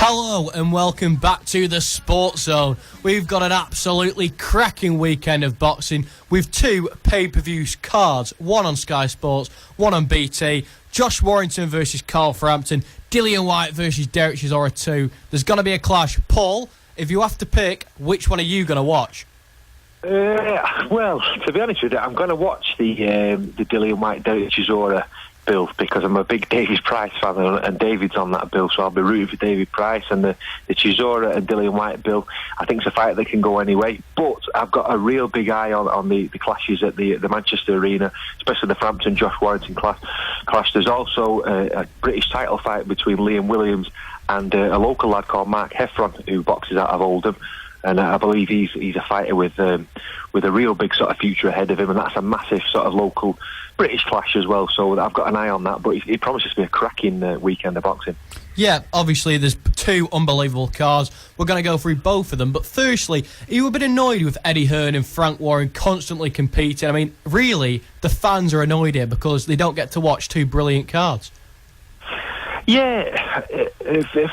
Hello and welcome back to the Sportszone. We've got an absolutely cracking weekend of boxing with two pay-per-view cards, one on Sky Sports, one on BT. Josh Warrington versus Carl Frampton, Dillian Whyte versus Derek Chisora 2. There's going to be a clash. Paul, if you have to pick, which one are you going to watch? Well, to be honest with you, I'm going to watch the Dillian Whyte Derek Chisora bill because I'm a big David Price fan and David's on that bill, so I'll be rooting for David Price. And the Chisora and Dillian Whyte bill, I think it's a fight that can go anyway. But I've got a real big eye on the clashes at the Manchester Arena, especially the Frampton Josh Warrington clash. There's also a British title fight between Liam Williams and a local lad called Mark Heffron, who boxes out of Oldham. And I believe he's a fighter with a real big sort of future ahead of him, and that's a massive sort of local British clash as well. So I've got an eye on that, but it promises to be a cracking weekend of boxing. Yeah, obviously there's two unbelievable cards. We're going to go through both of them. But firstly, are you a bit annoyed with Eddie Hearn and Frank Warren constantly competing? I mean, really, the fans are annoyed here because they don't get to watch two brilliant cards. Yeah,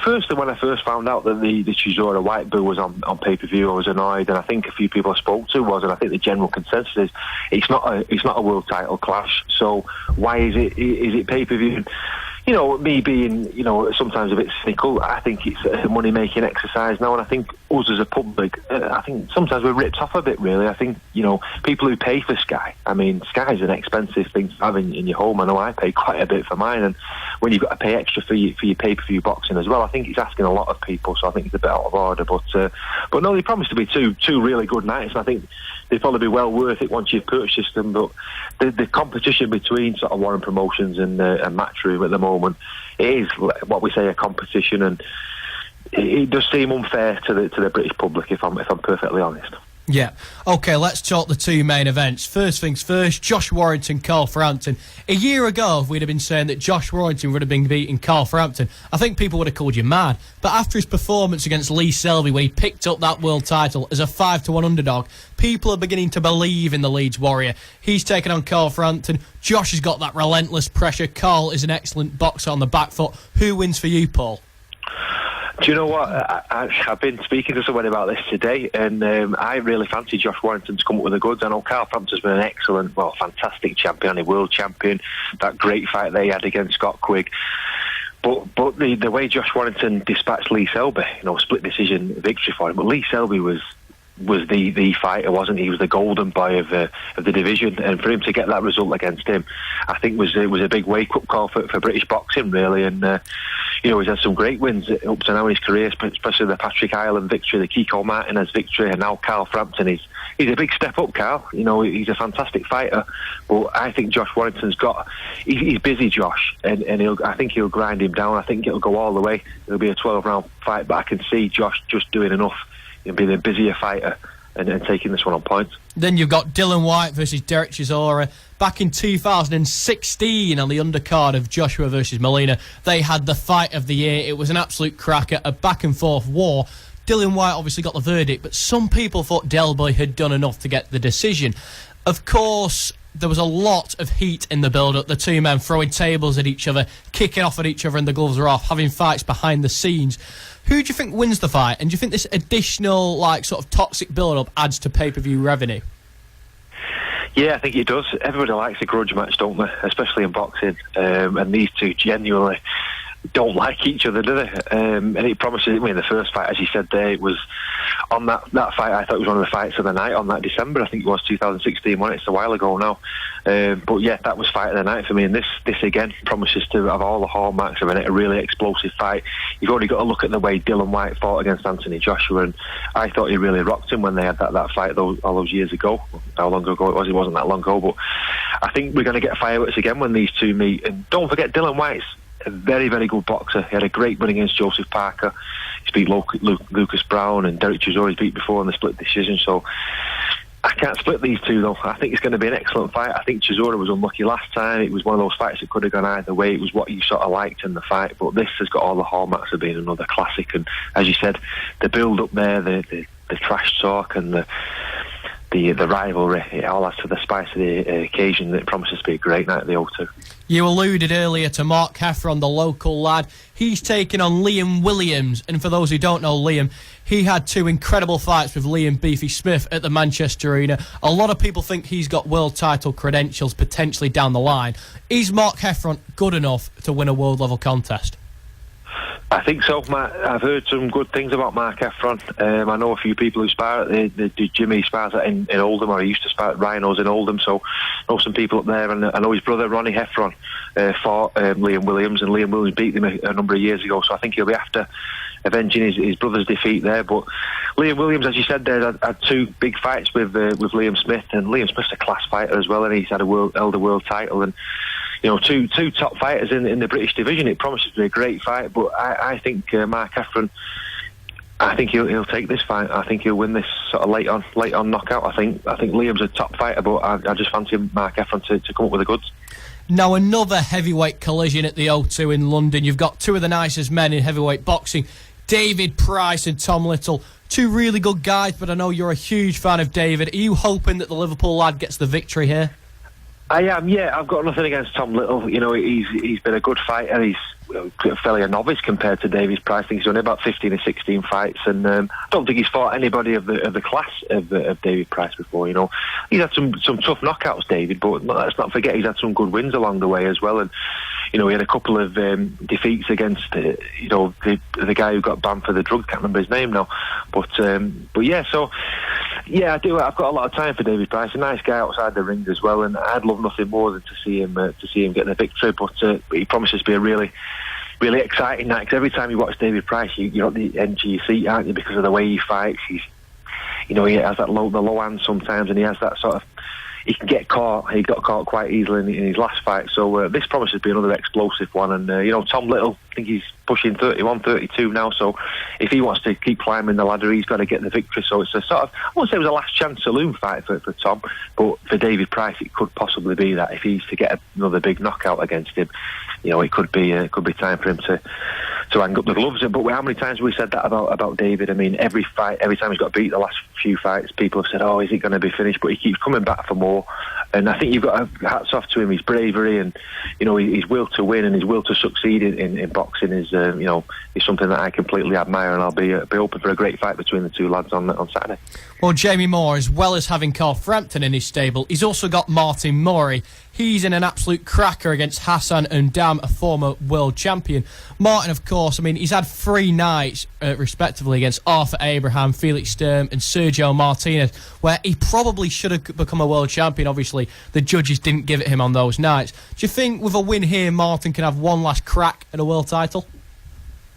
firstly, when I first found out that the Chisora White bill was on pay-per-view, I was annoyed, and I think a few people I spoke to was, and I think the general consensus is it's not a world title clash. So why is it pay-per-view? You know, me being, sometimes a bit cynical, I think it's a money-making exercise now, and I think us as a public, I think sometimes we're ripped off a bit, really. I think, people who pay for Sky, I mean, Sky's an expensive thing to have in your home. I know I pay quite a bit for mine, and when you've got to pay extra for your pay-per-view boxing as well, I think it's asking a lot of people, so I think it's a bit out of order. But no, they promise to be two really good nights, and I think they'd probably be well worth it once you've purchased them. But the competition between sort of Warren Promotions and Matchroom at the moment, it is what we say, a competition, and it does seem unfair to the British public, if I'm perfectly honest. Yeah. OK, let's talk the two main events. First things first, Josh Warrington, Carl Frampton. A year ago, if we'd have been saying that Josh Warrington would have been beating Carl Frampton, I think people would have called you mad. But after his performance against Lee Selby, when he picked up that world title as a 5-1 underdog, people are beginning to believe in the Leeds Warrior. He's taken on Carl Frampton. Josh has got that relentless pressure. Carl is an excellent boxer on the back foot. Who wins for you, Paul? Do you know what? I've been speaking to someone about this today, and I really fancy Josh Warrington to come up with the goods. I know Carl Frampton's been an excellent, fantastic champion, a world champion. That great fight they had against Scott Quigg. But the way Josh Warrington dispatched Lee Selby, split decision victory for him. But Lee Selby was the fighter, wasn't he? He was the golden boy of the division, and for him to get that result against him, I think was a big wake-up call for British boxing, really. And he's had some great wins up to now in his career, especially the Patrick Ireland victory, the Kiko Martinez victory, and now Carl Frampton. He's a big step up, Carl. He's a fantastic fighter, but I think Josh Warrington's he's busy, Josh, and I think he'll grind him down. I think it'll go all the way. It'll be a 12-round fight, but I can see Josh just doing enough, being a busier fighter and taking this one on points. Then you've got Dillian Whyte versus Derek Chisora. Back in 2016 on the undercard of Joshua versus Molina, they had the fight of the year. It was an absolute cracker, a back-and-forth war. Dillian Whyte obviously got the verdict, but some people thought Delboy had done enough to get the decision. Of course, there was a lot of heat in the build-up. The two men throwing tables at each other, kicking off at each other, and the gloves are off, having fights behind the scenes. Who do you think wins the fight? And do you think this additional, sort of toxic build-up adds to pay-per-view revenue? Yeah, I think it does. Everybody likes a grudge match, don't they? Especially in boxing. And these two genuinely don't like each other, do they? And it promises. The first fight, as you said there, it was on that fight. I thought it was one of the fights of the night on that December. I think it was 2016. It's a while ago now. But yeah, that was fight of the night for me. And this again promises to have all the hallmarks of a really explosive fight. You've only got to look at the way Dillian Whyte fought against Anthony Joshua, and I thought he really rocked him when they had that fight all those years ago. How long ago it was? It wasn't that long ago. But I think we're going to get fireworks again when these two meet. And don't forget, Dillian Whyte's a very, very good boxer. He had a great win against Joseph Parker. He's beat Lucas Brown, and Derek Chisora he's beat before in the split decision. So I can't split these two, though. I think it's going to be an excellent fight. I think Chisora was unlucky last time. It was one of those fights that could have gone either way. It was what you sort of liked in the fight, but this has got all the hallmarks of being another classic. And as you said, the build up there, the trash talk, and the rivalry. It all adds to the spice of the occasion. It promises to be a great night at the O2. You alluded earlier to Mark Heffron, the local lad. He's taking on Liam Williams, and for those who don't know Liam, he had 2 incredible fights with Liam Beefy Smith at the Manchester Arena. A lot of people think he's got world title credentials potentially down the line. Is Mark Heffron good enough to win a world level contest? I think so, Matt. I've heard some good things about Mark Heffron. I know a few people who spar at the Jimmy spars in Oldham, or he used to spar at Rhinos in Oldham, so I know some people up there, and I know his brother Ronnie Heffron fought Liam Williams, and Liam Williams beat him a number of years ago, so I think he'll be after avenging his brother's defeat there. But Liam Williams, as you said there, had 2 big fights with Liam Smith, and Liam Smith's a class fighter as well, and he's had held a world title, and two top fighters in the British division. It promises to be a great fight, but I think Mark Heffron, I think he'll take this fight. I think he'll win this sort of late on knockout. I think Liam's a top fighter, but I just fancy Mark Heffron to come up with the goods. Now, another heavyweight collision at the O2 in London. You've got 2 of the nicest men in heavyweight boxing, David Price and Tom Little. 2 really good guys, but I know you're a huge fan of David. Are you hoping that the Liverpool lad gets the victory here? I am, yeah. I've got nothing against Tom Little. He's been a good fighter. He's fairly a novice compared to David Price. I think he's only about 15 or 16 fights, and I don't think he's fought anybody of the class of David Price before. He's had some tough knockouts, David, but let's not forget he's had some good wins along the way as well. And he had a couple of defeats against the guy who got banned for the drug. Can't remember his name now, but yeah. So yeah, I do. I've got a lot of time for David Price. A nice guy outside the ring as well, and I'd love nothing more than to see him getting a victory. But he promises to be a really exciting night, because every time you watch David Price, you're at the edge of your seat, aren't you, because of the way he fights. He has the low hand sometimes, and he has that sort of, he can get caught. He got caught quite easily in his last fight, so this promises to be another explosive one. And Tom Little, I think he's pushing 31, 32 now, so if he wants to keep climbing the ladder, he's got to get the victory. So it's a sort of, I won't say it was a last chance saloon fight for Tom, but for David Price it could possibly be that if he's to get another big knockout against him, it could be time for him to hang up the gloves. But how many times have we said that about David? I mean, every time he's got beat the last few fights, people have said, "Oh, is it going to be finished?" But he keeps coming back for more. And I think you've got to hats off to him. His bravery and his will to win and his will to succeed in boxing is something that I completely admire. And I'll be open for a great fight between the 2 lads on Saturday. Well, Jamie Moore, as well as having Carl Frampton in his stable, he's also got Martin Murray. He's in an absolute cracker against Hassan Undam, a former world champion. Martin, of course, I mean, he's had 3 nights, respectively, against Arthur Abraham, Felix Sturm and Sergio Martinez, where he probably should have become a world champion. Obviously, the judges didn't give it him on those nights. Do you think with a win here, Martin can have one last crack at a world title?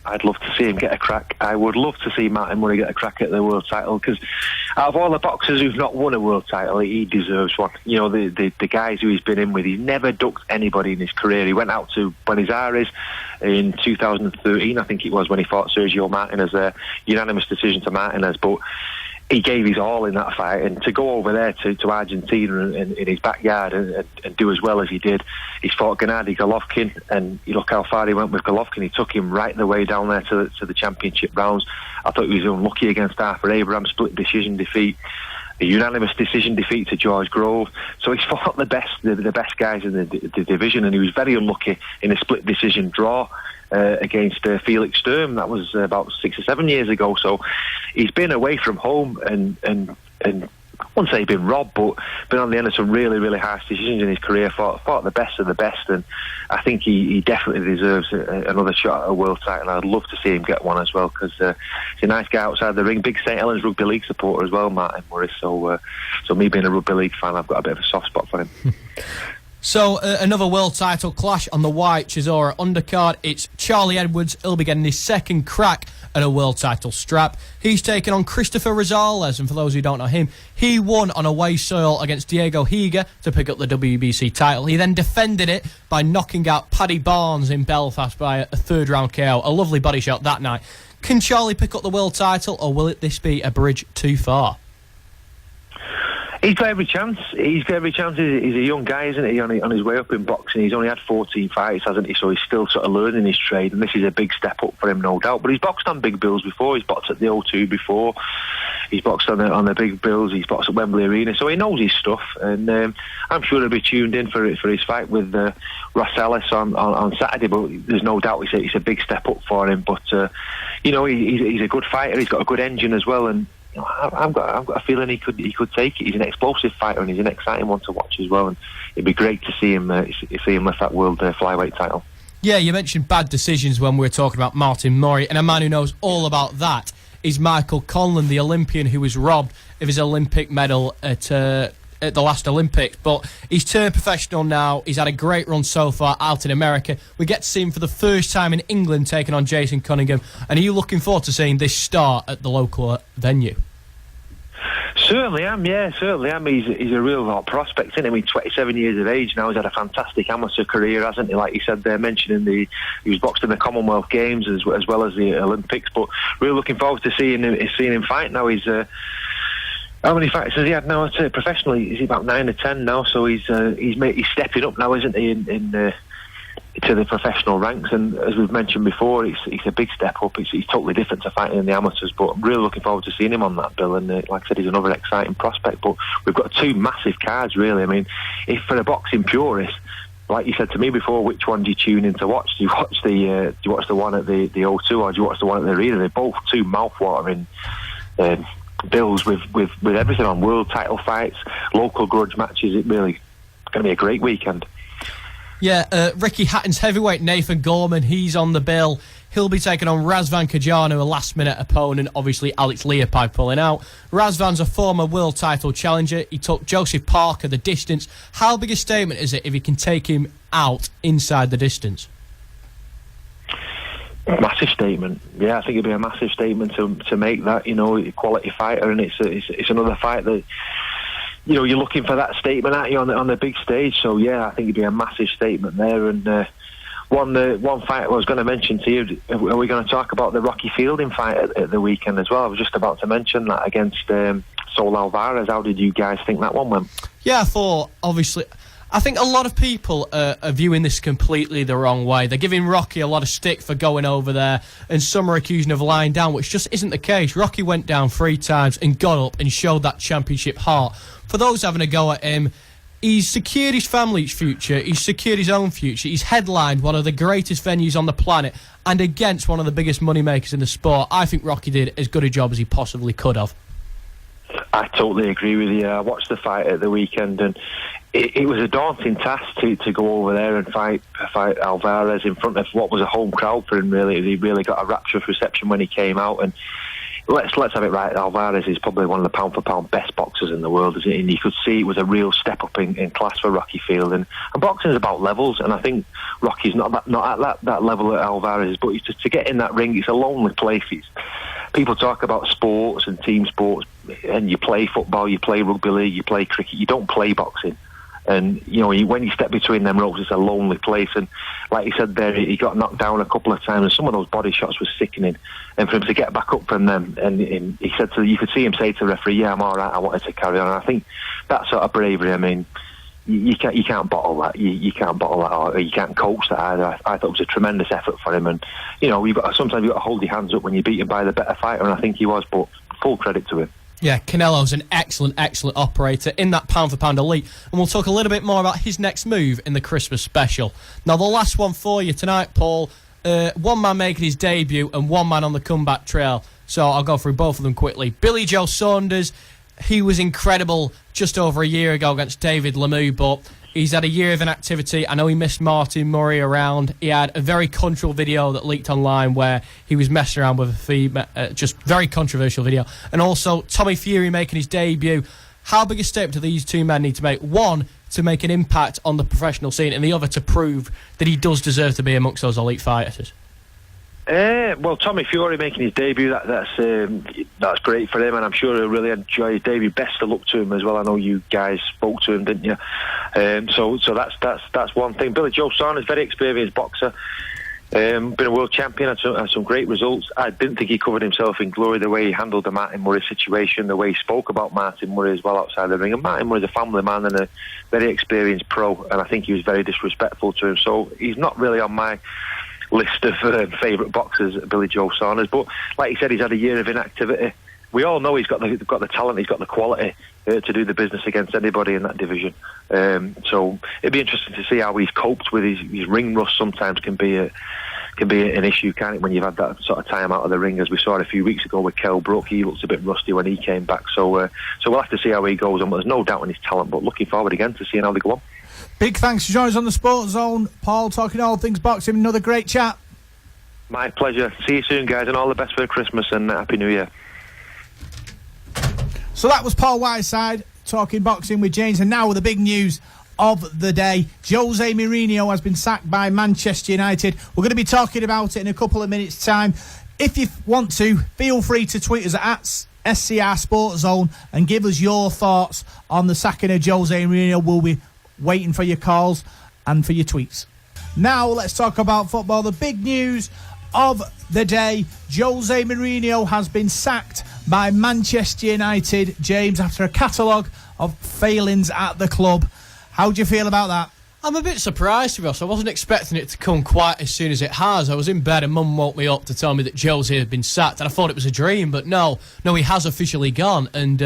I'd love to see him get a crack. I would love to see Martin Murray get a crack at the world title, because out of all the boxers who've not won a world title, he deserves one. The guys who he's been in with, he's never ducked anybody in his career. He went out to Buenos Aires in 2013, I think it was, when he fought Sergio Martinez, a unanimous decision to Martinez, but he gave his all in that fight, and to go over there to Argentina in his backyard and do as well as he did. He's fought Gennady Golovkin, and you look how far he went with Golovkin. He took him right the way down there to the championship rounds. I thought he was unlucky against Arthur Abraham, split decision defeat, a unanimous decision defeat to George Grove. So he's fought the best guys in the division, and he was very unlucky in a split decision draw against Felix Sturm. That was about 6 or 7 years ago. So he's been away from home and I wouldn't say he's been robbed, but been on the end of some really, really harsh decisions in his career, fought the best of the best, and I think he definitely deserves another shot at a world title. I'd love to see him get one as well, because he's a nice guy outside the ring. Big St Helens Rugby League supporter as well, Martin Murray, so me being a Rugby League fan, I've got a bit of a soft spot for him. So, another world title clash on the Whyte-Chisora undercard. It's Charlie Edwards. He'll be getting his second crack at a world title strap. He's taken on Christopher Rosales, and for those who don't know him, he won on away soil against Diego Higa to pick up the WBC title. He then defended it by knocking out Paddy Barnes in Belfast by a 3rd round KO. A lovely body shot that night. Can Charlie pick up the world title, or will this be a bridge too far? He's got every chance. He's a young guy, isn't he, on his way up in boxing. He's only had 14 fights, hasn't he? So he's still sort of learning his trade, and this is a big step up for him, no doubt. But he's boxed on big bills before. He's boxed at the O2 before. He's boxed on the big bills. He's boxed at Wembley Arena, so he knows his stuff. And I'm sure he'll be tuned in for his fight with Ross Ellis on Saturday. But there's no doubt it's a big step up for him. But he's a good fighter. He's got a good engine as well. And I've got a feeling he could take it. He's an explosive fighter and he's an exciting one to watch as well. And it'd be great to see him lift that world flyweight title. Yeah, you mentioned bad decisions when we were talking about Martin Murray, and a man who knows all about that is Michael Conlan, the Olympian who was robbed of his Olympic medal at the last Olympics. But he's turned professional now. He's had a great run so far out in America. We get to see him for the first time in England taking on Jason Cunningham. And are you looking forward to seeing this start at the local venue? Certainly am, yeah, certainly am. He's a real prospect, isn't he? I mean, 27 years of age now. He's had a fantastic amateur career, hasn't he? Like you said there, mentioning he was boxed in the Commonwealth Games as well as the Olympics. But really looking forward to seeing him fight now. He's how many fights has he had now? Professionally, is he about 9 or 10 now? So he's stepping up now, isn't he? In to the professional ranks, and as we've mentioned before, it's a big step up. He's totally different to fighting in the amateurs, but I'm really looking forward to seeing him on that bill. And like I said, he's another exciting prospect. But we've got two massive cards, really. I mean, if for a boxing purist, like you said to me before, which one do you tune in to watch? Do you watch the one at the O2, or do you watch the one at the arena? They're both two mouth-watering bills with everything on: world title fights, local grudge matches. It really going to be a great weekend. Yeah, Ricky Hatton's heavyweight Nathan Gorman, he's on the bill. He'll be taking on Razvan Kajanu, a last-minute opponent. Obviously, Alex Leopold pulling out. Razvan's a former world title challenger. He took Joseph Parker the distance. How big a statement is it if he can take him out inside the distance? Massive statement. Yeah, I think it'd be a massive statement to make that. Quality fighter, and it's another fight that. You're looking for that statement at you on the big stage. So yeah, I think it'd be a massive statement there. And one fight I was going to mention to you. Are we going to talk about the Rocky Fielding fight at the weekend as well? I was just about to mention that against Saul Alvarez. How did you guys think that one went? Yeah, I think a lot of people are viewing this completely the wrong way. They're giving Rocky a lot of stick for going over there, and some are accusing him of lying down, which just isn't the case. Rocky went down 3 times and got up and showed that championship heart. For those having a go at him, he's secured his family's future, he's secured his own future, he's headlined one of the greatest venues on the planet and against one of the biggest moneymakers in the sport. I think Rocky did as good a job as he possibly could have. I totally agree with you. I watched the fight at the weekend, and it was a daunting task to go over there and fight Alvarez in front of what was a home crowd for him. Really, he really got a rapturous reception when he came out. And let's have it right. Alvarez is probably one of the pound for pound best boxers in the world, isn't he? And you could see it was a real step up in class for Rocky Fielding. And boxing is about levels, and I think Rocky's not at that level that Alvarez is. But to get in that ring, it's a lonely place. People talk about sports and team sports, and you play football, you play rugby league, you play cricket. You don't play boxing. And when you step between them ropes, it's a lonely place. And like you said there, he got knocked down a couple of times, and some of those body shots were sickening. And for him to get back up from them, and he said you could see him say to the referee, "Yeah, I'm all right. I wanted to carry on." And I think that sort of bravery. I mean, you can't bottle that. You can't bottle that, or you can't coach that either. I thought it was a tremendous effort for him. And sometimes you've got to hold your hands up when you're beaten by the better fighter, and I think he was. But full credit to him. Yeah, Canelo's an excellent operator in that pound-for-pound elite. And we'll talk a little bit more about his next move in the Christmas special. Now, the last one for you tonight, Paul. One man making his debut and one man on the comeback trail. So I'll go through both of them quickly. Billy Joe Saunders, he was incredible just over a year ago against David Lemieux, but he's had a year of inactivity. I know he missed Martin Murray around. He had a very controversial video that leaked online where he was messing around with a female, just very controversial video. And also Tommy Fury making his debut. How big a step do these two men need to make? One, to make an impact on the professional scene, and the other to prove that he does deserve to be amongst those elite fighters. Well, Tommy Fury making his debut, that's great for him, and I'm sure he'll really enjoy his debut. Best of luck to him as well. I know you guys spoke to him, didn't you? So that's one thing. Billy Joe Saunders, very experienced boxer, been a world champion, had some great results. I didn't think he covered himself in glory the way he handled the Martin Murray situation, the way he spoke about Martin Murray as well outside the ring. And Martin Murray's a family man and a very experienced pro, and I think he was very disrespectful to him. So he's not really on my list of favourite boxers, Billy Joe Saunders. But like you said, he's had a year of inactivity. we all know he's got the talent, he's got the quality to do the business against anybody in that division. So it'd be interesting to see how he's coped with his ring rust. Sometimes can be an issue, can't it, when you've had that sort of time out of the ring, as we saw a few weeks ago with Kell Brook. He looks a bit rusty when he came back. So we'll have to see how he goes on. There's no doubt in his talent, but looking forward again to seeing how they go on. Big thanks for joining us on the Sportszone, Paul, talking all things boxing. Another great chat. My pleasure. See you soon, guys, and all the best for Christmas and Happy New Year. So that was Paul Whiteside talking boxing with James, and now with the big news of the day. Jose Mourinho has been sacked by Manchester United. We're going to be talking about it in a couple of minutes' time. If you want to, feel free to tweet us at SCR Sportszone and give us your thoughts on the sacking of Jose Mourinho. We'll be waiting for your calls and for your tweets. Now let's talk about football. The big news of the day: Jose Mourinho has been sacked by Manchester United, James, after a catalogue of failings at the club. How do you feel about that? I'm a bit surprised, to be honest. I wasn't expecting it to come quite as soon as it has. I was in bed and Mum woke me up to tell me that Jose had been sacked, and I thought it was a dream, but no, he has officially gone. And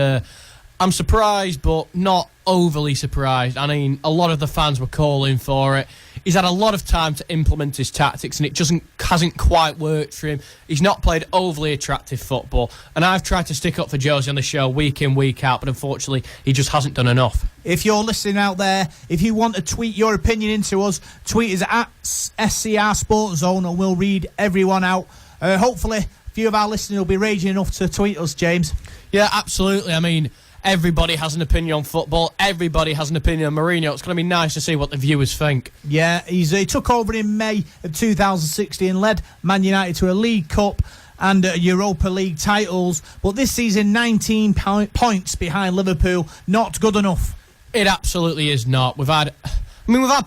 I'm surprised, but not overly surprised. I mean, a lot of the fans were calling for it. He's had a lot of time to implement his tactics, and it hasn't quite worked for him. He's not played overly attractive football, and I've tried to stick up for Jose on the show week in, week out, but unfortunately, he just hasn't done enough. If you're listening out there, if you want to tweet your opinion into us, tweet us at SCR Sportszone, and we'll read everyone out. Hopefully, a few of our listeners will be raging enough to tweet us, James. Yeah, absolutely. I mean, everybody has an opinion on football. Everybody has an opinion on Mourinho. It's going to be nice to see what the viewers think. Yeah, he took over in May of 2016, led Man United to a League Cup and Europa League titles. But this season, 19 points behind Liverpool. Not good enough. It absolutely is not. We've had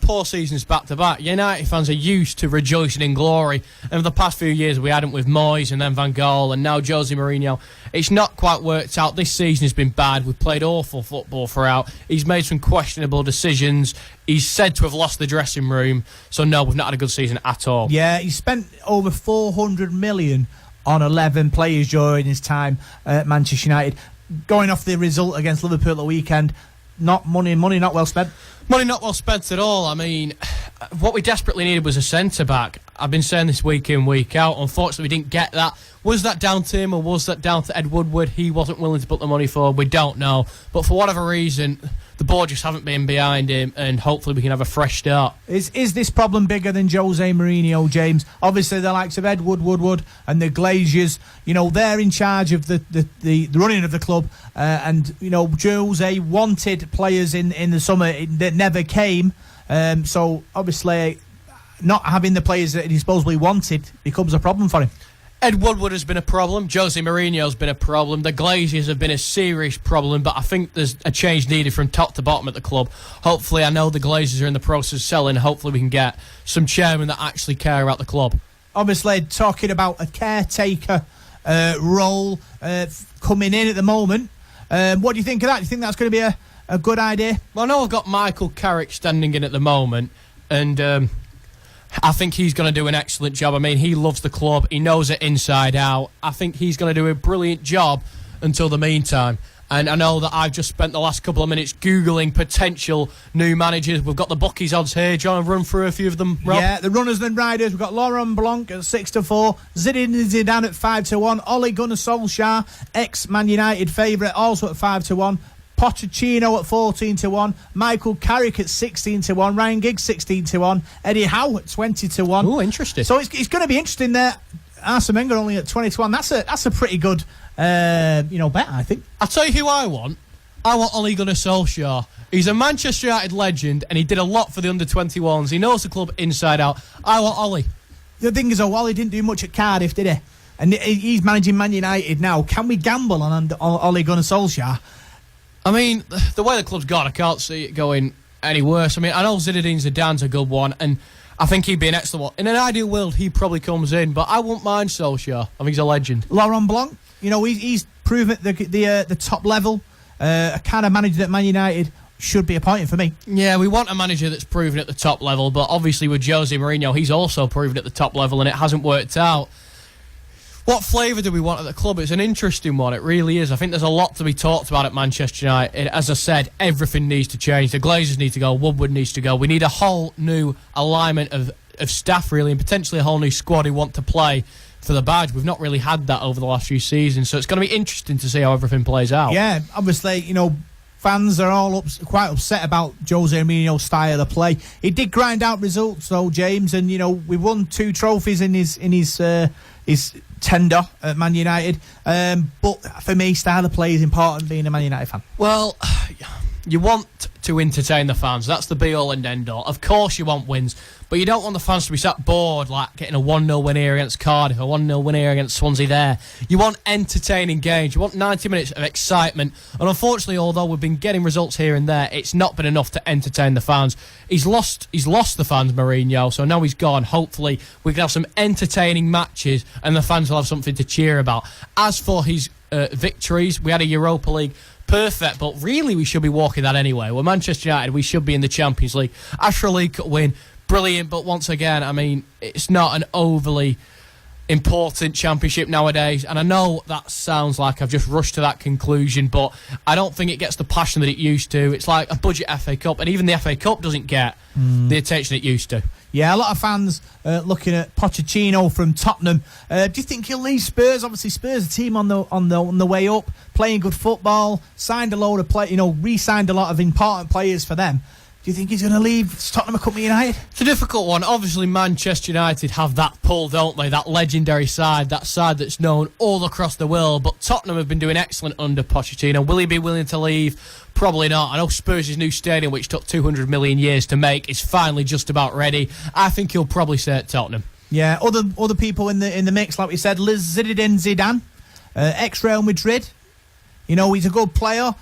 poor seasons back-to-back. United fans are used to rejoicing in glory. And for the past few years, we hadn't with Moyes and then Van Gaal and now Jose Mourinho. It's not quite worked out. This season has been bad. We've played awful football throughout. He's made some questionable decisions. He's said to have lost the dressing room. So, no, we've not had a good season at all. Yeah, he spent over 400 million on 11 players during his time at Manchester United. Going off the result against Liverpool at the weekend, money not well spent. Money not well spent at all. I mean, what we desperately needed was a centre-back. I've been saying this week in, week out. Unfortunately, we didn't get that. Was that down to him or was that down to Ed Woodward? He wasn't willing to put the money forward. We don't know. But for whatever reason, the board just haven't been behind him, and hopefully we can have a fresh start. Is this problem bigger than Jose Mourinho, James? Obviously, the likes of Ed Woodward and the Glaziers, they're in charge of the running of the club. And Jose wanted players in the summer that never came. So, obviously, not having the players that he supposedly wanted becomes a problem for him. Ed Woodward has been a problem. Jose Mourinho's been a problem. The Glaziers have been a serious problem, but I think there's a change needed from top to bottom at the club. Hopefully, I know the Glaziers are in the process of selling. Hopefully, we can get some chairmen that actually care about the club. Obviously, talking about a caretaker role coming in at the moment. What do you think of that? Do you think that's going to be a good idea? Well, I know I've got Michael Carrick standing in at the moment, and I think he's going to do an excellent job. I mean, he loves the club. He knows it inside out. I think he's going to do a brilliant job until the meantime. And I know that I've just spent the last couple of minutes Googling potential new managers. We've got the bookies odds here. Do you want to run through a few of them, Rob? Yeah, the runners and riders. We've got Laurent Blanc at 6-4, Zinedine Zidane at 5-1, Ole Gunnar Solskjaer, ex-Man United favourite, also at 5-1. Pochettino at 14-1, Michael Carrick at 16-1, Ryan Giggs 16-1, Eddie Howe at 20-1. Oh, interesting. So it's going to be interesting there. Arsene Wenger only at 20-1. That's a pretty good, bet, I think. I'll tell you who I want. I want Ole Gunnar Solskjaer. He's a Manchester United legend, and he did a lot for the under-21s. He knows the club inside out. I want Ole. The thing is, Ole didn't do much at Cardiff, did he? And he's managing Man United now. Can we gamble on Ole Gunnar Solskjaer? I mean, the way the club's gone, I can't see it going any worse. I mean, I know Zinedine Zidane's a good one, and I think he'd be an excellent one. In an ideal world, he probably comes in, but I wouldn't mind Solskjaer. I think he's a legend. Laurent Blanc, he's proven at the top level. A kind of manager that Man United should be appointing for me. Yeah, we want a manager that's proven at the top level, but obviously with Jose Mourinho, he's also proven at the top level, and it hasn't worked out. What flavour do we want at the club? It's an interesting one. It really is. I think there's a lot to be talked about at Manchester United. As I said, everything needs to change. The Glazers need to go. Woodward needs to go. We need a whole new alignment of staff, really, and potentially a whole new squad who want to play for the badge. We've not really had that over the last few seasons, so it's going to be interesting to see how everything plays out. Yeah, obviously, fans are all quite upset about Jose Mourinho's style of play. He did grind out results, though, James, and we won 2 trophies in his tender at Man United. But for me, style of play is important, being a Man United fan. Well, you want to entertain the fans. That's the be-all and end-all. Of course you want wins, but you don't want the fans to be sat bored, like getting a 1-0 win here against Cardiff, a 1-0 win here against Swansea there. You want entertaining games. You want 90 minutes of excitement. And unfortunately, although we've been getting results here and there, it's not been enough to entertain the fans. He's lost the fans, Mourinho, so now he's gone. Hopefully, we can have some entertaining matches and the fans will have something to cheer about. As for his victories, we had a Europa League. Perfect, but really we should be walking that anyway. We're Manchester United, we should be in the Champions League. Ashra League win, brilliant, but once again, I mean, it's not an overly important championship nowadays, and I know that sounds like I've just rushed to that conclusion, but I don't think it gets the passion that it used to. It's like a budget FA Cup, and even the FA Cup doesn't get the attention it used to. Yeah, a lot of fans looking at Pochettino from Tottenham. Do you think he'll leave Spurs? Obviously, Spurs, a team on the way up, playing good football, signed a load of re-signed a lot of important players for them. Do you think he's going to leave Tottenham and come to United? It's a difficult one. Obviously, Manchester United have that pull, don't they? That legendary side, that side that's known all across the world. But Tottenham have been doing excellent under Pochettino. Will he be willing to leave? Probably not. I know Spurs' new stadium, which took 200 million years to make, is finally just about ready. I think he'll probably stay at Tottenham. Yeah, other people in the mix, like we said, Zinedine Zidane, ex-Real Madrid. He's a good player.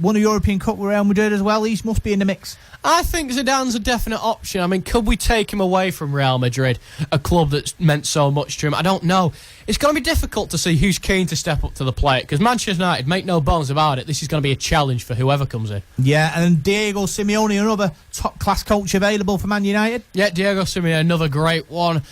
Won a European Cup with Real Madrid as well. He must be in the mix. I think Zidane's a definite option. I mean, could we take him away from Real Madrid, a club that's meant so much to him? I don't know. It's going to be difficult to see who's keen to step up to the plate, because Manchester United, make no bones about it, this is going to be a challenge for whoever comes in. Yeah, and Diego Simeone, another top-class coach available for Man United. Yeah, Diego Simeone, another great one.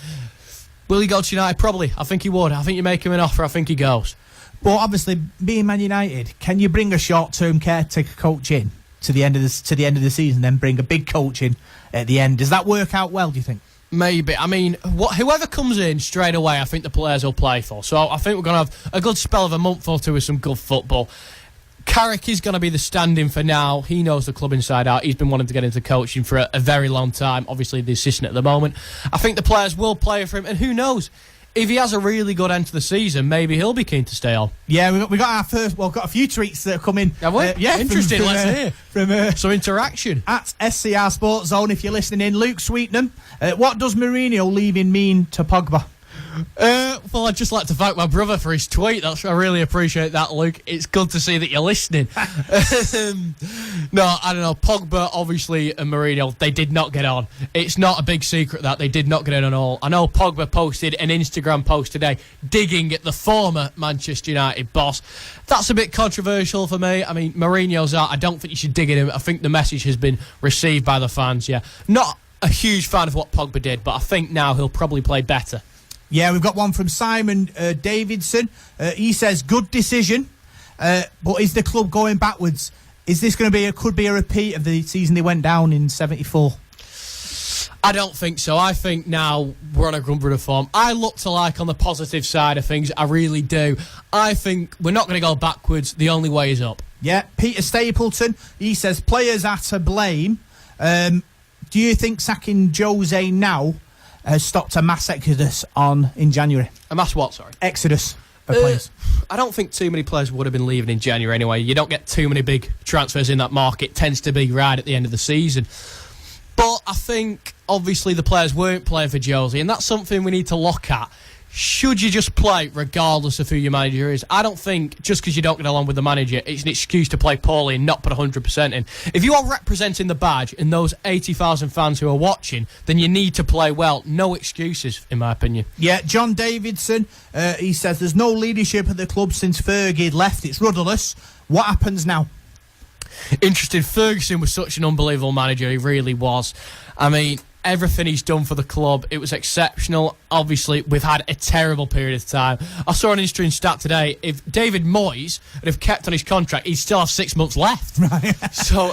Will he go to United? Probably. I think he would. I think you make him an offer, I think he goes. But obviously, being Man United, can you bring a short-term caretaker coach in to the end of the season, then bring a big coach in at the end? Does that work out well, do you think? Maybe. I mean, whoever comes in straight away, I think the players will play for. So I think we're going to have a good spell of a month or two with some good football. Carrick is going to be the stand-in for now. He knows the club inside out. He's been wanting to get into coaching for a very long time. Obviously, the assistant at the moment. I think the players will play for him, and who knows? If he has a really good end to the season, maybe he'll be keen to stay on. Yeah, we got our first. Well, got a few tweets that have come in. Have we? Yeah, interesting. Let's hear from some interaction at SCR Sportszone. If you're listening in, Luke Sweetnam. What does Mourinho leaving mean to Pogba? Well, I'd just like to thank my brother for his tweet. I really appreciate that, Luke. It's good to see that you're listening. No, I don't know. Pogba, obviously, and Mourinho, they did not get on. It's not a big secret that they did not get on at all. I know Pogba posted an Instagram post today digging at the former Manchester United boss. That's a bit controversial for me. I mean, Mourinho's out. I don't think you should dig at him. I think the message has been received by the fans, yeah. Not a huge fan of what Pogba did, but I think now he'll probably play better. Yeah, we've got one from Simon Davidson. He says, good decision, but is the club going backwards? Is this going to could be a repeat of the season they went down in 74? I don't think so. I think now we're on a good run of form. I look to like on the positive side of things. I really do. I think we're not going to go backwards. The only way is up. Yeah, Peter Stapleton, he says, players are to blame. Do you think sacking Jose now has stopped a mass exodus in January? A mass what, sorry? Exodus of players. I don't think too many players would have been leaving in January anyway. You don't get too many big transfers in that market. It tends to be right at the end of the season. But I think, obviously, the players weren't playing for Jose, and that's something we need to look at. Should you just play regardless of who your manager is? I don't think just because you don't get along with the manager, it's an excuse to play poorly and not put 100% in. If you are representing the badge and those 80,000 fans who are watching, then you need to play well. No excuses, in my opinion. Yeah, John Davidson, he says, there's no leadership at the club since Fergie left. It's rudderless. What happens now? Interesting. Ferguson was such an unbelievable manager. He really was. I mean, everything he's done for the club. It was exceptional. Obviously, we've had a terrible period of time. I saw an interesting stat today. If David Moyes had have kept on his contract, he'd still have 6 months left. Right. So,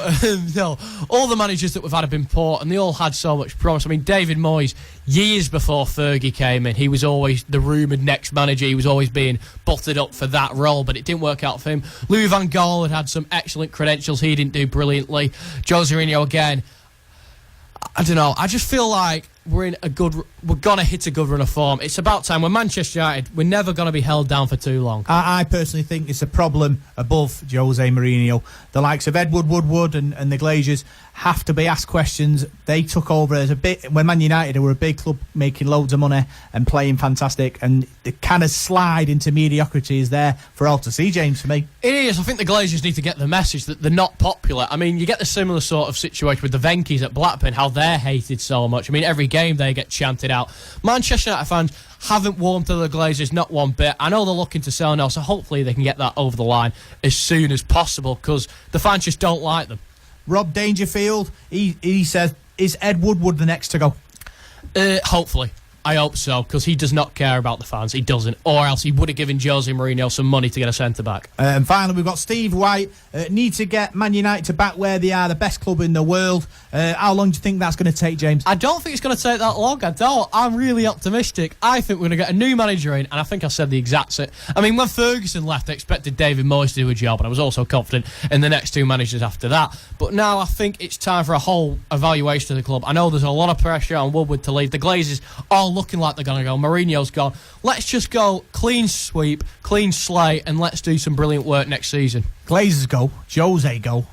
no, all the managers that we've had have been poor, and they all had so much promise. I mean, David Moyes, years before Fergie came in, he was always the rumoured next manager. He was always being butted up for that role, but it didn't work out for him. Louis van Gaal had some excellent credentials. He didn't do brilliantly. Jose Mourinho, again, I don't know. I just feel like we're gonna hit a good run of form. It's about time. We're Manchester United. We're never gonna be held down for too long. I personally think it's a problem above Jose Mourinho. The likes of Edward Woodward and the Glazers have to be asked questions. They took over as when Man United were a big club making loads of money and playing fantastic, and the kind of slide into mediocrity is there for all to see, James, for me. It is. I think the Glazers need to get the message that they're not popular. I mean, you get the similar sort of situation with the Venkies at Blackburn, how they're hated so much. I mean, every game they get chanted out. Manchester United fans haven't warmed to the Glazers, not one bit. I know they're looking to sell now, so hopefully they can get that over the line as soon as possible, because the fans just don't like them. Rob Dangerfield, he says, is Ed Woodward the next to go? Hopefully. I hope so, because he does not care about the fans. He doesn't. Or else he would have given Jose Mourinho some money to get a centre-back. And finally, we've got Steve White. Need to get Man United to back where they are, the best club in the world. How long do you think that's going to take, James? I don't think it's going to take that long. I don't. I'm really optimistic. I think we're going to get a new manager in, and I think I said the exact same. I mean, when Ferguson left, I expected David Moyes to do a job, and I was also confident in the next two managers after that. But now I think it's time for a whole evaluation of the club. I know there's a lot of pressure on Woodward to leave. The Glazers are looking like they're going to go. Mourinho's gone. Let's just go clean sweep, clean slate, and let's do some brilliant work next season. Glazers go, Jose go.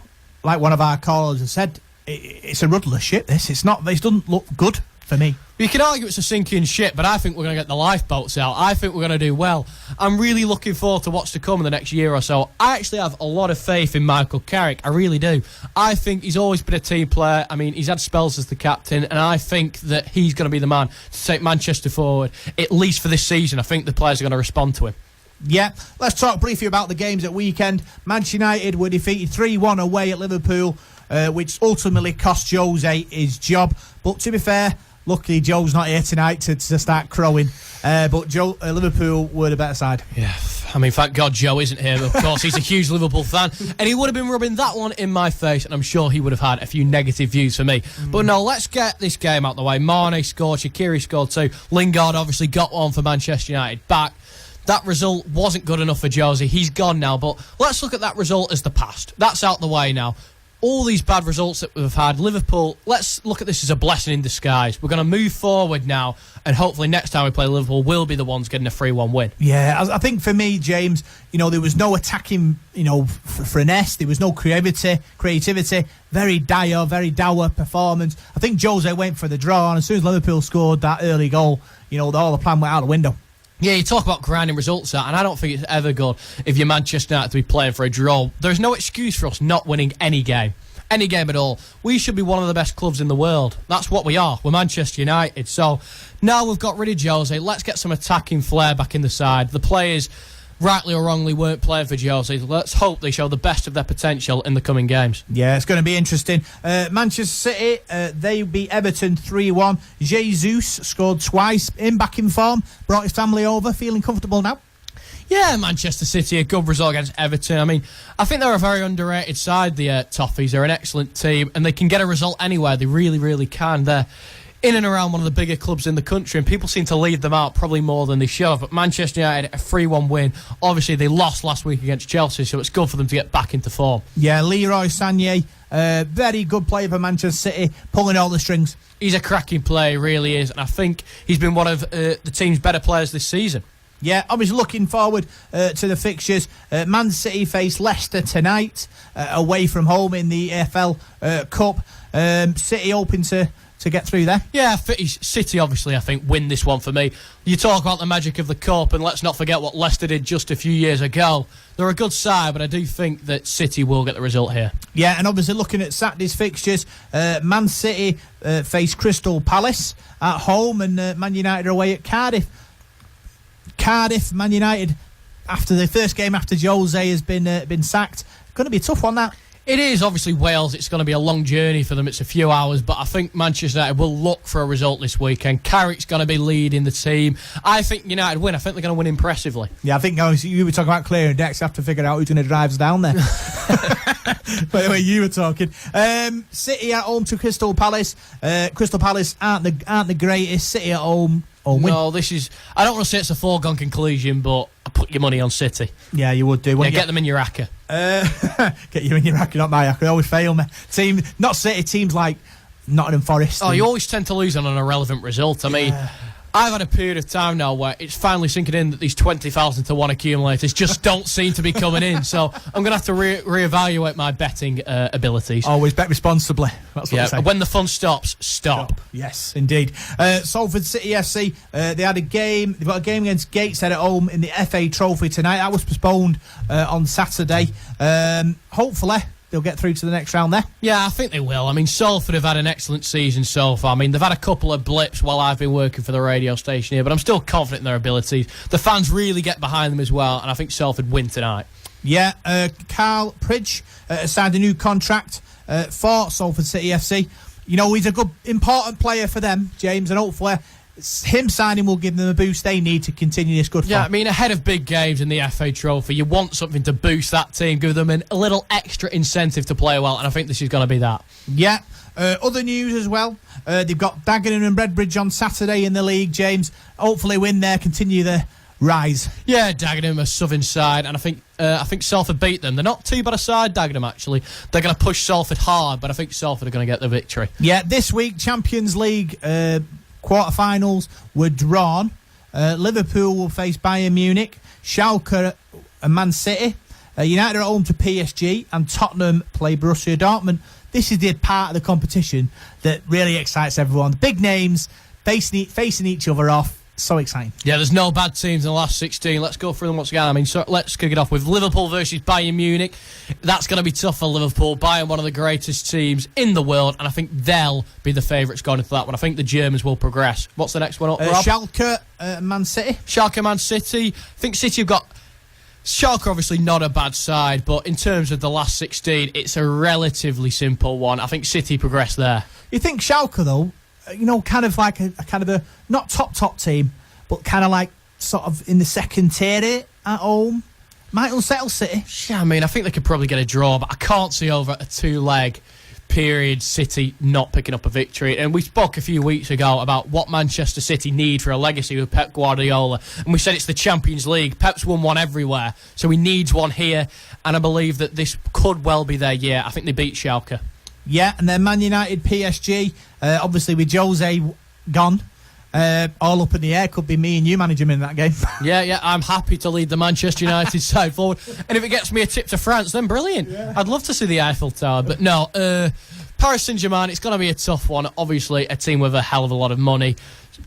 Like one of our callers has said, it's a rudderless ship, this. It doesn't look good for me. You could argue it's a sinking ship, but I think we're going to get the lifeboats out. I think we're going to do well. I'm really looking forward to what's to come in the next year or so. I actually have a lot of faith in Michael Carrick. I really do. I think he's always been a team player. I mean, he's had spells as the captain, and I think that he's going to be the man to take Manchester forward, at least for this season. I think the players are going to respond to him. Yeah, let's talk briefly about the games at weekend. Manchester United were defeated 3-1 away at Liverpool, which ultimately cost Jose his job. But to be fair, luckily Joe's not here tonight to start crowing. But Liverpool were the better side. Yeah, I mean, thank God Joe isn't here. Of course, he's a huge Liverpool fan, and he would have been rubbing that one in my face, and I'm sure he would have had a few negative views for me. But no, let's get this game out the way. Mane scored, Shaqiri scored too. Lingard obviously got one for Manchester United back. That result wasn't good enough for Jose. He's gone now, but let's look at that result as the past. That's out the way now. All these bad results that we've had, Liverpool, let's look at this as a blessing in disguise. We're going to move forward now, and hopefully next time we play Liverpool, we'll be the ones getting a 3-1 win. Yeah, I think for me, James, there was no attacking, finesse. There was no creativity. Very dour performance. I think Jose went for the draw, and as soon as Liverpool scored that early goal, all the plan went out the window. Yeah, you talk about grinding results out, and I don't think it's ever good if you're Manchester United to be playing for a draw. There's no excuse for us not winning any game at all. We should be one of the best clubs in the world. That's what we are. We're Manchester United. So now we've got rid of Jose. Let's get some attacking flair back in the side. The players, rightly or wrongly, weren't playing for Jose. Let's hope they show the best of their potential in the coming games. Yeah, it's going to be interesting. Manchester City, they beat Everton 3-1. Jesus scored twice, back in form, brought his family over, feeling comfortable now. Yeah, Manchester City, a good result against Everton. I mean, I think they're a very underrated side, the Toffees. They're an excellent team, and they can get a result anywhere. They really, really can. They're in and around one of the bigger clubs in the country, and people seem to leave them out probably more than they should have. But Manchester United, a 3-1 win. Obviously, they lost last week against Chelsea, so it's good for them to get back into form. Yeah, Leroy Sané, very good player for Manchester City, pulling all the strings. He's a cracking player, he really is, and I think he's been one of the team's better players this season. Yeah, obviously looking forward to the fixtures. Man City face Leicester tonight, away from home in the EFL Cup. City hoping to get through there. Yeah, City obviously, I think, win this one for me. You talk about the magic of the Cup, and let's not forget what Leicester did just a few years ago. They're a good side, but I do think that City will get the result here. Yeah, and obviously looking at Saturday's fixtures, Man City face Crystal Palace at home, and Man United are away at Cardiff. Man United, after the first game after Jose has been sacked, going to be a tough one, that. It is, obviously, Wales. It's going to be a long journey for them. It's a few hours, but I think Manchester United will look for a result this weekend. Carrick's going to be leading the team. I think United win. I think they're going to win impressively. Yeah, I think you were talking about clearing decks. You have to figure out who's going to drive us down there. By the way, you were talking. City at home to Crystal Palace. Crystal Palace aren't the greatest. City at home. No, this is... I don't want to say it's a foregone conclusion, but I put your money on City. Yeah, you would do. Yeah, get them in your acca. Get you in your acca, not my acca. They always fail me. Not City, teams like Nottingham Forest. Oh, you always tend to lose on an irrelevant result. I mean... I've had a period of time now where it's finally sinking in that these 20,000 to 1 accumulators just don't seem to be coming in. So I'm going to have to reevaluate my betting abilities. Always bet responsibly. That's what I say. When the fun stops, stop. Yes, indeed. Salford City FC, they had a game. They've got a game against Gateshead at home in the FA Trophy tonight. That was postponed on Saturday. Hopefully they'll get through to the next round there. Yeah, I think they will. I mean, Salford have had an excellent season so far. I mean, they've had a couple of blips while I've been working for the radio station here, but I'm still confident in their abilities. The fans really get behind them as well, and I think Salford win tonight. Yeah, Carl Pridge signed a new contract for Salford City FC. You know, he's a good, important player for them, James, and hopefully him signing will give them a boost they need to continue this good form. Yeah, I mean, ahead of big games in the FA Trophy, you want something to boost that team, give them a little extra incentive to play well, and I think this is going to be that. Yeah. Other news as well. They've got Dagenham and Redbridge on Saturday in the league, James. Hopefully win there, continue their rise. Yeah, Dagenham, a southern side, and I think Salford beat them. They're not too bad a side, Dagenham, actually. They're going to push Salford hard, but I think Salford are going to get the victory. Yeah, this week, Champions League quarterfinals were drawn. Liverpool will face Bayern Munich, Schalke and Man City. United are at home to PSG, and Tottenham play Borussia Dortmund. This is the part of the competition that really excites everyone. The big names facing each other off. So exciting. Yeah, there's no bad teams in the last 16. Let's go through them once again. I mean, so let's kick it off with Liverpool versus Bayern Munich. That's going to be tough for Liverpool. Bayern, one of the greatest teams in the world, and I think they'll be the favourites going into that one. I think the Germans will progress. What's the next one up, Rob? Schalke, Man City. Schalke, Man City. I think City have got... Schalke obviously not a bad side, but in terms of the last 16, it's a relatively simple one. I think City progress there. You think Schalke, though, you know, kind of like a not top team, but kind of like sort of in the second tier at home, might unsettle City. Yeah, I mean, I think they could probably get a draw, but I can't see over a 2-leg period City not picking up a victory. And we spoke a few weeks ago about what Manchester City need for a legacy with Pep Guardiola, and we said it's the Champions League. Pep's won one everywhere, so he needs one here, and I believe that this could well be their year. I think they beat Schalke. Yeah, and then Man United, PSG, obviously with Jose gone, all up in the air. Could be me and you manage him in that game. Yeah, I'm happy to lead the Manchester United side forward. And if it gets me a tip to France, then brilliant. Yeah. I'd love to see the Eiffel Tower. But no, Paris Saint-Germain, it's going to be a tough one. Obviously, a team with a hell of a lot of money.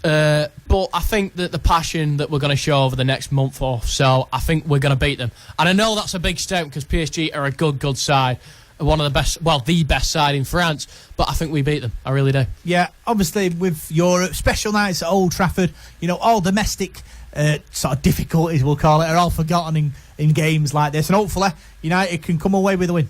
But I think that the passion that we're going to show over the next month or so, I think we're going to beat them. And I know that's a big step because PSG are a good side. One of the best, well, the best side in France, but I think we beat them. I really do. Yeah, obviously with Europe, special nights at Old Trafford, you know, all domestic sort of difficulties, we'll call it, are all forgotten in games like this, and hopefully United can come away with a win.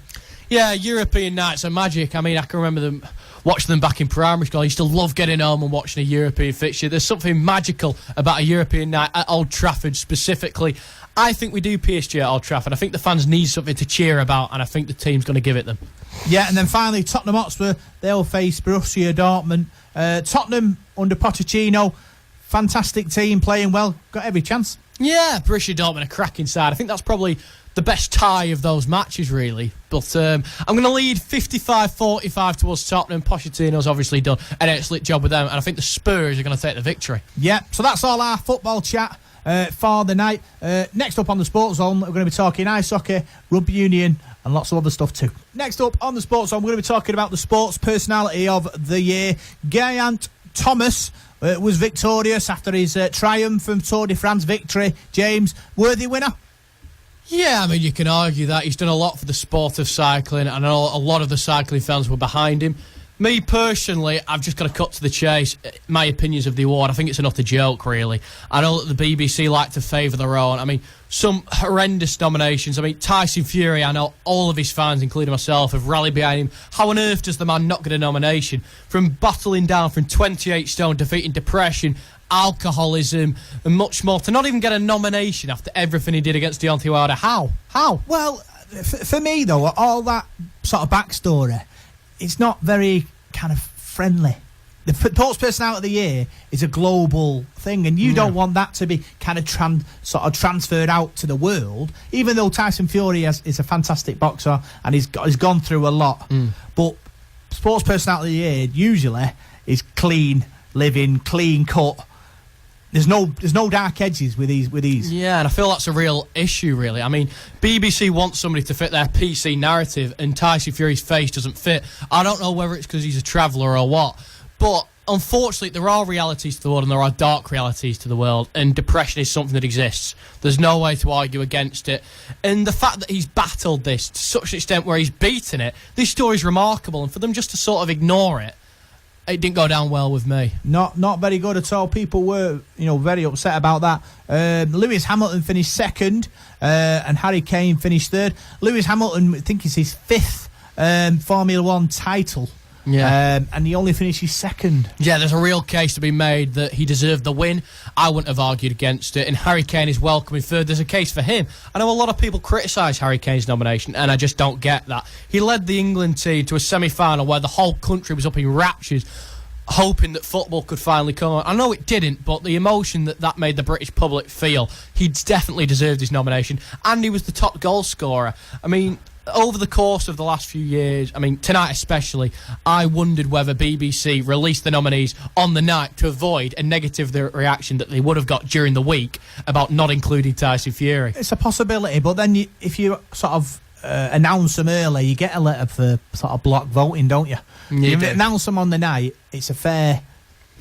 Yeah, European nights are magic. I mean, I can remember watching them back in primary school. I used to love getting home and watching a European fixture. There's something magical about a European night at Old Trafford specifically. I think we do PSG at Old Trafford. I think the fans need something to cheer about, and I think the team's going to give it them. Yeah, and then finally, Tottenham Hotspur, they'll face Borussia Dortmund. Tottenham under Pochettino, fantastic team, playing well, got every chance. Yeah, Borussia Dortmund, a cracking side. I think that's probably the best tie of those matches, really. But I'm going to lead 55-45 towards Tottenham. Pochettino's obviously done an excellent job with them, and I think the Spurs are going to take the victory. Yeah, so that's all our football chat for the night. Next up on the Sportszone, we're going to be talking ice hockey, rugby union, and lots of other stuff too. Next up on the Sportszone, we're going to be talking about the sports personality of the year. Geraint Thomas was victorious after his triumph from Tour de France victory. James, worthy winner? Yeah, I mean, you can argue that. He's done a lot for the sport of cycling, and I know a lot of the cycling fans were behind him. Me personally, I've just got to cut to the chase. My opinions of the award, I think it's an utter joke, really. I know that the BBC like to favour their own. I mean, some horrendous nominations. I mean, Tyson Fury, I know all of his fans, including myself, have rallied behind him. How on earth does the man not get a nomination? From battling down from 28 stone, defeating depression, alcoholism, and much more, to not even get a nomination after everything he did against Deontay Wilder. How? Well, for me, though, all that sort of backstory, it's not very kind of friendly. The Sports Personality of the Year is a global thing, and you don't want that to be kind of transferred out to the world, even though Tyson Fury is a fantastic boxer and he's gone through a lot. But Sports Personality of the Year usually is clean living, clean cut. There's no dark edges with these. Yeah, and I feel that's a real issue, really. I mean, BBC wants somebody to fit their PC narrative, and Tyson Fury's face doesn't fit. I don't know whether it's because he's a traveller or what, but unfortunately, there are realities to the world, and there are dark realities to the world, and depression is something that exists. There's no way to argue against it. And the fact that he's battled this to such an extent where he's beaten it, this story's remarkable, and for them just to sort of ignore it, it didn't go down well with me. Not very good at all. People were, very upset about that. Lewis Hamilton finished second, and Harry Kane finished third. Lewis Hamilton, I think, is his fifth Formula One title. Yeah. And he only finished his second. Yeah, there's a real case to be made that he deserved the win. I wouldn't have argued against it. And Harry Kane is welcome in third. There's a case for him. I know a lot of people criticise Harry Kane's nomination, and I just don't get that. He led the England team to a semi-final where the whole country was up in raptures, hoping that football could finally come on. I know it didn't, but the emotion that made the British public feel, he definitely deserved his nomination. And he was the top goal scorer. I mean, over the course of the last few years, I mean, tonight especially, I wondered whether BBC released the nominees on the night to avoid a negative reaction that they would have got during the week about not including Tyson Fury. It's a possibility, but then if you sort of announce them early, you get a letter for sort of block voting, don't you? You announce them on the night, it's a fair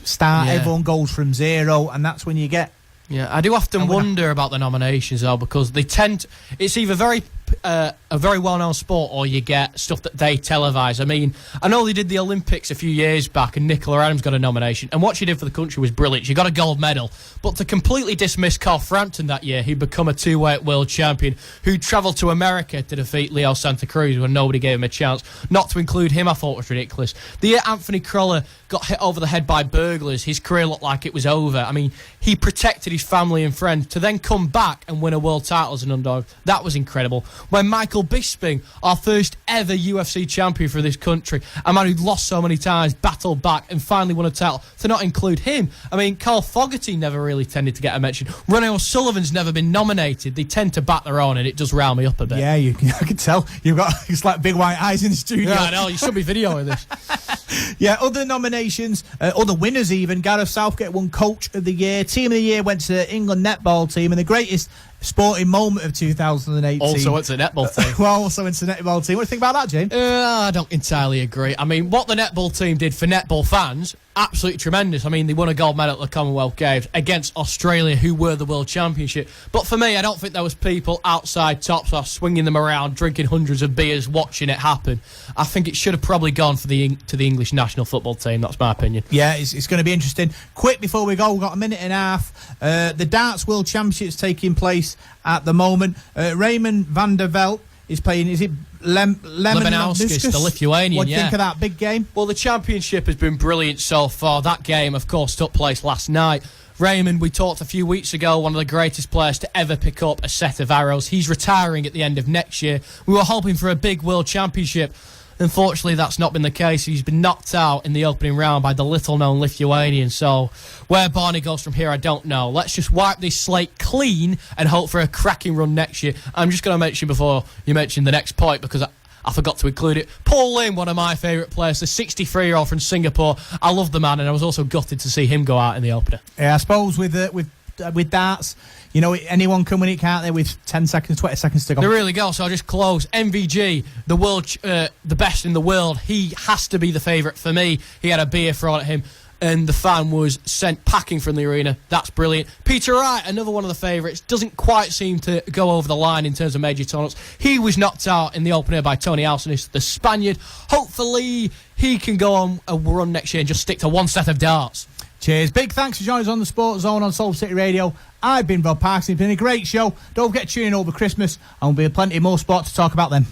start. Everyone goes from zero, and that's when you get. Yeah, I do often wonder about the nominations, though, because they tend it's either a very well-known sport, or you get stuff that they televise. I mean, I know they did the Olympics a few years back, and Nicola Adams got a nomination, and what she did for the country was brilliant. She got a gold medal, but to completely dismiss Carl Frampton that year, who'd become a two-weight world champion, who travelled to America to defeat Leo Santa Cruz when nobody gave him a chance, not to include him, I thought was ridiculous. The year Anthony Crolla got hit over the head by burglars, his career looked like it was over. I mean, he protected his family and friends to then come back and win a world title as an underdog. That was incredible. When Michael Bisping, our first ever UFC champion for this country, a man who'd lost so many times, battled back and finally won a title, to not include him. I mean, Carl Fogarty never really tended to get a mention. Ronnie O'Sullivan's never been nominated. They tend to bat their own, and it does rile me up a bit. Yeah, I can tell. You've got it's like big white eyes in the studio. Yeah, I know. You should be videoing this. Yeah, other nominations, other winners even. Gareth Southgate won Coach of the Year. Team of the Year went to the England netball team, and the greatest sporting moment of 2018. Also went to the netball team. Well, also went to the netball team. What do you think about that, James? I don't entirely agree. I mean, what the netball team did for netball fans, absolutely tremendous. I mean, they won a gold medal at the Commonwealth Games against Australia, who were the World Championship. But for me, I don't think there was people outside tops off swinging them around, drinking hundreds of beers, watching it happen. I think it should have probably gone to the English national football team. That's my opinion. Yeah, it's going to be interesting. Quick before we go, we've got a minute and a half. The Darts World Championships taking place at the moment. Raymond van der Velde is playing, is it Lemanowskis, the Lithuanian. What do you think of that big game? Well, the championship has been brilliant so far. That game, of course, took place last night. Raymond, we talked a few weeks ago, one of the greatest players to ever pick up a set of arrows. He's retiring at the end of next year. We were hoping for a big world championship. Unfortunately, that's not been the case. He's been knocked out in the opening round by the little-known Lithuanian. So where Barney goes from here, I don't know. Let's just wipe this slate clean and hope for a cracking run next year. I'm just going to mention before you mention the next point, because I forgot to include it. Paul Lim, one of my favourite players, the 63-year-old from Singapore. I love the man, and I was also gutted to see him go out in the opener. Yeah, I suppose with darts, you know, anyone can win it, can't they, with 10 seconds, 20 seconds to go. They really go, so I'll just close. MVG, the best in the world, he has to be the favourite for me. He had a beer thrown at him. and the fan was sent packing from the arena. That's brilliant. Peter Wright, another one of the favourites, doesn't quite seem to go over the line in terms of major tournaments. He was knocked out in the opener by Tony Alcinis, the Spaniard. Hopefully he can go on a run next year and just stick to one set of darts. Cheers. Big thanks for joining us on the Sportszone on Salford City Radio. I've been Rob Parkinson. It's been a great show. Don't forget to tune in over Christmas, and there'll be plenty more sport to talk about then.